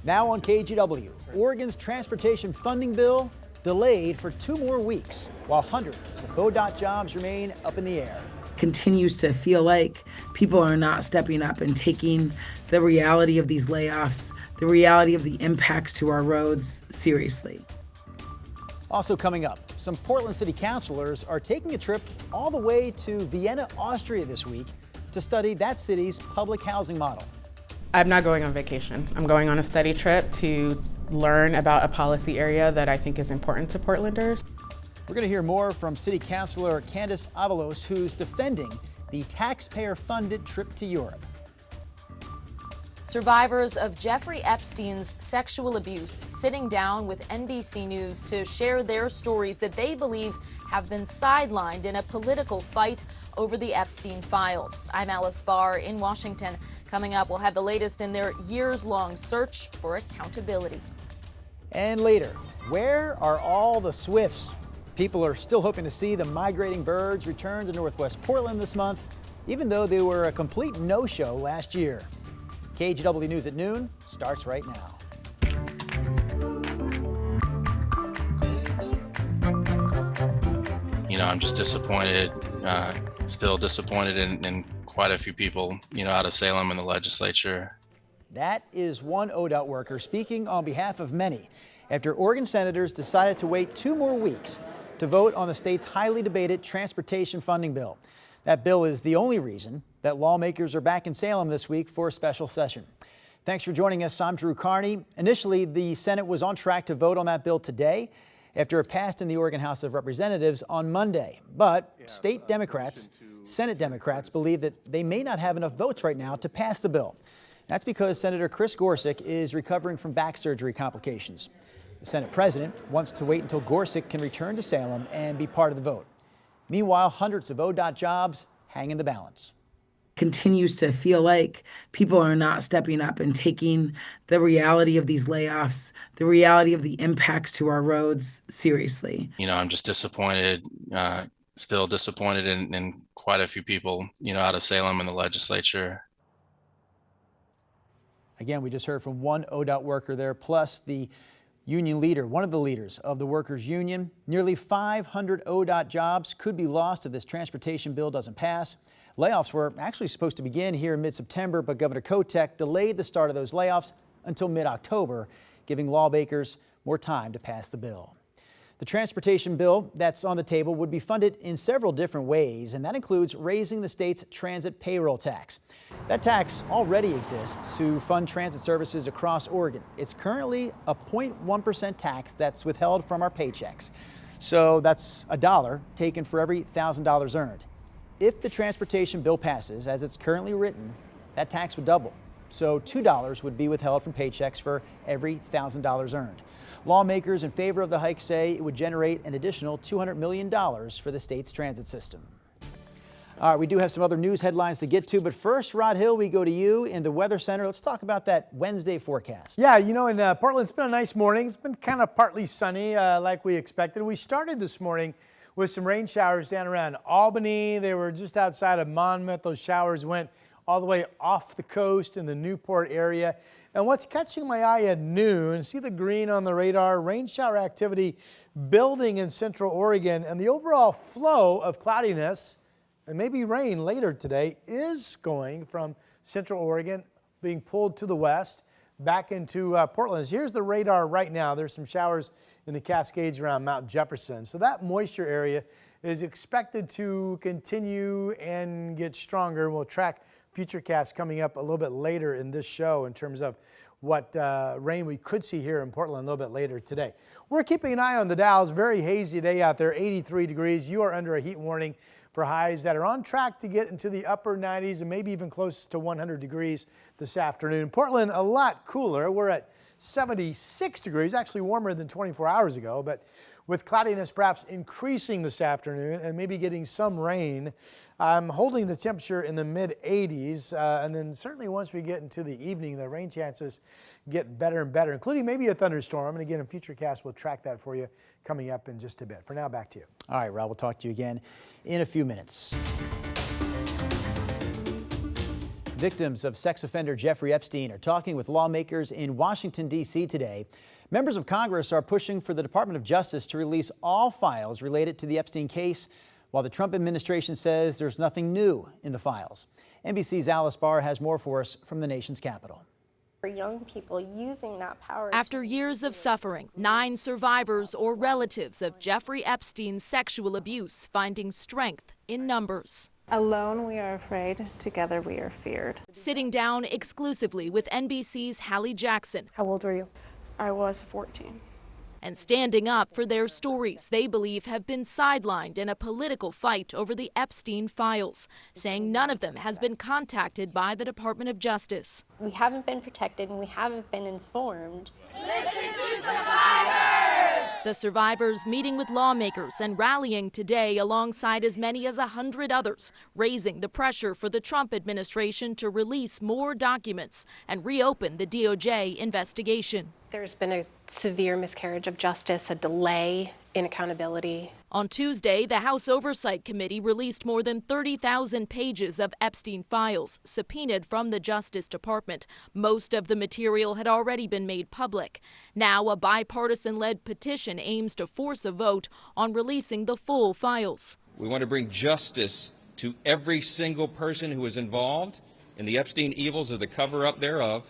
Now on KGW, Oregon's transportation funding bill delayed for 2 more weeks, while hundreds of ODOT jobs remain up in the air. Continues to feel like people are not stepping up and taking the reality of these layoffs, the reality of the impacts to our roads seriously. Also coming up, some Portland City councilors are taking a trip all the way to Vienna, Austria this week to study that city's public housing model. I'm not going on vacation. I'm going on a study trip to learn about a policy area that I think is important to Portlanders. We're going to hear more from City Councilor Candace Avalos, who's defending the taxpayer-funded trip to Europe. Survivors of Jeffrey Epstein's sexual abuse sitting down with NBC News to share their stories that they believe have been sidelined in a political fight over the Epstein files. I'm Alice Barr in Washington. Coming up, we'll have the latest in their years-long search for accountability. And later, where are all the swifts? People are still hoping to see the migrating birds return to Northwest Portland this month, even though they were a complete no-show last year. KGW News at noon starts right now. You know, I'm just disappointed, still disappointed in quite a few people, out of Salem in the legislature. That is one ODOT worker speaking on behalf of many after Oregon senators decided to wait 2 more weeks to vote on the state's highly debated transportation funding bill. That bill is the only reason that lawmakers are back in Salem this week for a special session. Thanks for joining us. I'm Drew Carney. Initially, the Senate was on track to vote on that bill today after it passed in the Oregon House of Representatives on Monday. But Senate Democrats believe that they may not have enough votes right now to pass the bill. That's because Senator Chris Gorsuch is recovering from back surgery complications. The Senate president wants to wait until Gorsuch can return to Salem and be part of the vote. Meanwhile, hundreds of ODOT jobs hang in the balance. Continues to feel like people are not stepping up and taking the reality of these layoffs, the reality of the impacts to our roads seriously. I'm just disappointed, still disappointed in quite a few people, out of Salem in the legislature. Again, we just heard from one ODOT worker there, plus the union leader, one of the leaders of the workers' union. Nearly 500 ODOT jobs could be lost if this transportation bill doesn't pass. Layoffs were actually supposed to begin here in mid-September, but Governor Kotek delayed the start of those layoffs until mid-October, giving lawmakers more time to pass the bill. The transportation bill that's on the table would be funded in several different ways, and that includes raising the state's transit payroll tax. That tax already exists to fund transit services across Oregon. It's currently a 0.1% tax that's withheld from our paychecks. So that's $1 taken for every $1,000 earned. If the transportation bill passes as it's currently written, that tax would double. So $2 would be withheld from paychecks for every $1,000 earned. Lawmakers in favor of the hike say it would generate an additional $200 million for the state's transit system. All right, we do have some other news headlines to get to, but first, Rod Hill, we go to you in the Weather Center. Let's talk about that Wednesday forecast. Yeah, in Portland, it's been a nice morning. It's been kind of partly sunny like we expected. We started this morning with some rain showers down around Albany. They were just outside of Monmouth. Those showers went all the way off the coast in the Newport area. And what's catching my eye at noon, see the green on the radar, rain shower activity building in central Oregon, and the overall flow of cloudiness and maybe rain later today is going from central Oregon, being pulled to the west back into Portland. Here's the radar right now. There's some showers in the Cascades around Mount Jefferson. So that moisture area is expected to continue and get stronger. We'll track futurecasts coming up a little bit later in this show in terms of what rain we could see here in Portland a little bit later today. We're keeping an eye on the Dows. Very hazy day out there, 83 degrees. You are under a heat warning for highs that are on track to get into the upper 90s and maybe even close to 100 degrees this afternoon. Portland, a lot cooler. We're at 76 degrees, actually warmer than 24 hours ago, but with cloudiness perhaps increasing this afternoon and maybe getting some rain. I'm holding the temperature in the mid-80s, and then certainly once we get into the evening, the rain chances get better and better, including maybe a thunderstorm. And again, in futurecast, we'll track that for you coming up in just a bit. For now, back to you. All right, Rob, we'll talk to you again in a few minutes. Victims of sex offender Jeffrey Epstein are talking with lawmakers in Washington, D.C. today. Members of Congress are pushing for the Department of Justice to release all files related to the Epstein case, while the Trump administration says there's nothing new in the files. NBC's Alice Barr has more for us from the nation's capital. For young people using that power. After years of suffering, 9 survivors or relatives of Jeffrey Epstein's sexual abuse finding strength in numbers. Alone we are afraid, together we are feared. Sitting down exclusively with NBC's Hallie Jackson. How old were you? I was 14. And standing up for their stories they believe have been sidelined in a political fight over the Epstein files, saying none of them has been contacted by the Department of Justice. We haven't been protected and we haven't been informed. The survivors meeting with lawmakers and rallying today alongside as many as 100 others, raising the pressure for the Trump administration to release more documents and reopen the DOJ investigation. There's been a severe miscarriage of justice, a delay in accountability. On Tuesday, the House Oversight Committee released more than 30,000 pages of Epstein files subpoenaed from the Justice Department. Most of the material had already been made public. Now, a bipartisan-led petition aims to force a vote on releasing the full files. We want to bring justice to every single person who is involved in the Epstein evils or the cover-up thereof,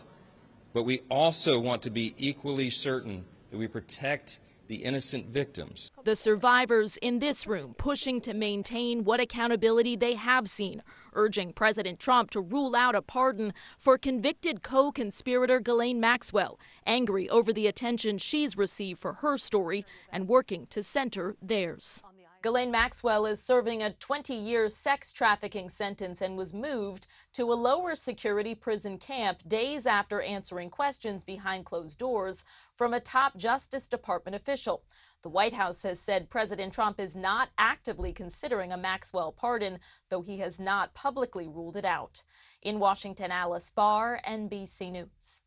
but we also want to be equally certain that we protect the innocent victims. The survivors in this room pushing to maintain what accountability they have seen, urging President Trump to rule out a pardon for convicted co-conspirator Ghislaine Maxwell, angry over the attention she's received for her story and working to center theirs. Ghislaine Maxwell is serving a 20-year sex trafficking sentence and was moved to a lower security prison camp days after answering questions behind closed doors from a top Justice Department official. The White House has said President Trump is not actively considering a Maxwell pardon, though he has not publicly ruled it out. In Washington, Alice Barr, NBC News.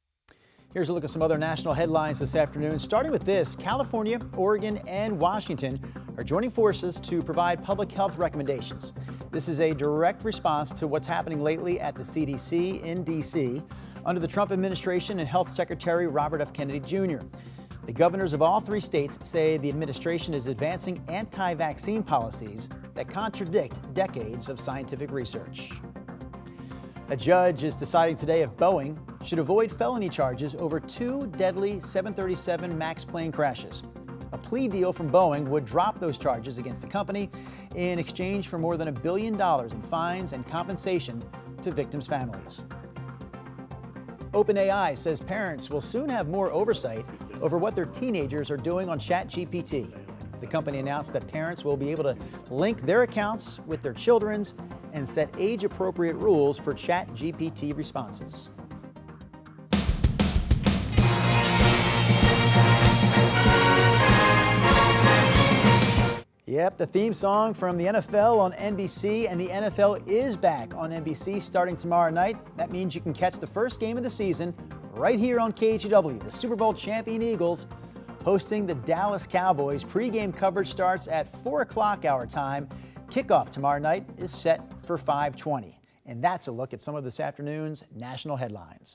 Here's a look at some other national headlines this afternoon. Starting with this, California, Oregon, and Washington are joining forces to provide public health recommendations. This is a direct response to what's happening lately at the CDC in D.C. under the Trump administration and Health Secretary Robert F. Kennedy Jr. The governors of all 3 states say the administration is advancing anti-vaccine policies that contradict decades of scientific research. A judge is deciding today if Boeing should avoid felony charges over 2 deadly 737 MAX plane crashes. A plea deal from Boeing would drop those charges against the company in exchange for more than $1 billion in fines and compensation to victims' families. OpenAI says parents will soon have more oversight over what their teenagers are doing on ChatGPT. The company announced that parents will be able to link their accounts with their children's and set age-appropriate rules for ChatGPT responses. Yep, the theme song from the NFL on NBC, and the NFL is back on NBC starting tomorrow night. That means you can catch the first game of the season right here on KGW. The Super Bowl champion Eagles hosting the Dallas Cowboys. Pre-game coverage starts at 4 o'clock our time. Kickoff tomorrow night is set for 5:20. And that's a look at some of this afternoon's national headlines.